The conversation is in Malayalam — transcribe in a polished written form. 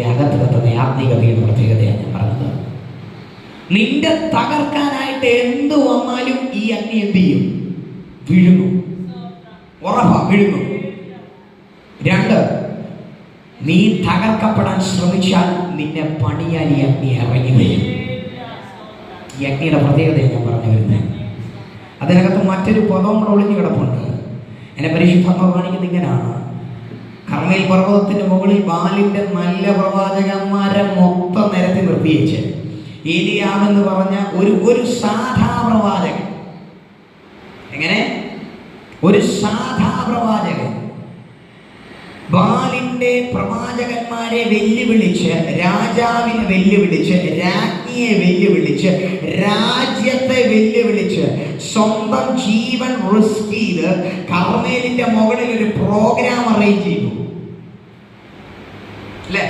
അകത്ത് കത്തുന്ന ആത്മീയതയുടെ പ്രത്യേകതയാണ് ഞാൻ പറഞ്ഞത്. നിന്റെ തകർക്കാനായിട്ട് എന്ത് വന്നാലും ഈ അഗ്നി എന്ത് ചെയ്യും? വിഴുങ്ങും. ഉറപ്പാ, വിഴുങ്ങും. 2, നീ തകർക്കപ്പെടാൻ ശ്രമിച്ചാൽ നിന്നെ പണിയാൻ ഈ അഗ്നി ഇറങ്ങി വരും. ഈ അഗ്നിയുടെ പ്രത്യേകതയാണ് ഞാൻ പറഞ്ഞു വരുന്നത്. അതിനകത്ത് മറ്റൊരു പദവും കൂടെ ഒളിഞ്ഞു കിടപ്പുണ്ട്. എന്നെ പരിശുദ്ധാത്മാവ് കാണിക്കുന്നത് ഇങ്ങനെയാണ്: കർമ്മേൽ പർവ്വതത്തിന്റെ മുകളിൽ ബാലിന്റെ നല്ല പ്രവാചകന്മാരെ മൊത്തം നിരത്തി നിർത്തിയേച്ച് ഏലിയാവെന്ന് പറഞ്ഞ ഒരു സാധാ പ്രവാചകൻ, എങ്ങനെ ഒരു സാധാ പ്രവാചകൻ ബാലിന്റെ പ്രവാചകന്മാരെ വെല്ലുവിളിച്ച്, രാജാവിനെ വെല്ലുവിളിച്ച്, രാജ്ഞിയെ വെല്ലുവിളിച്ച്, രാജ്യത്തെ വെല്ലുവിളിച്ച്, സ്വന്തം ജീവൻ റിസ്ക് ചെയ്ത് കർമ്മേലിന്റെ മുകളിൽ ഒരു പ്രോഗ്രാം അറേഞ്ച് ചെയ്തു, അല്ലേ?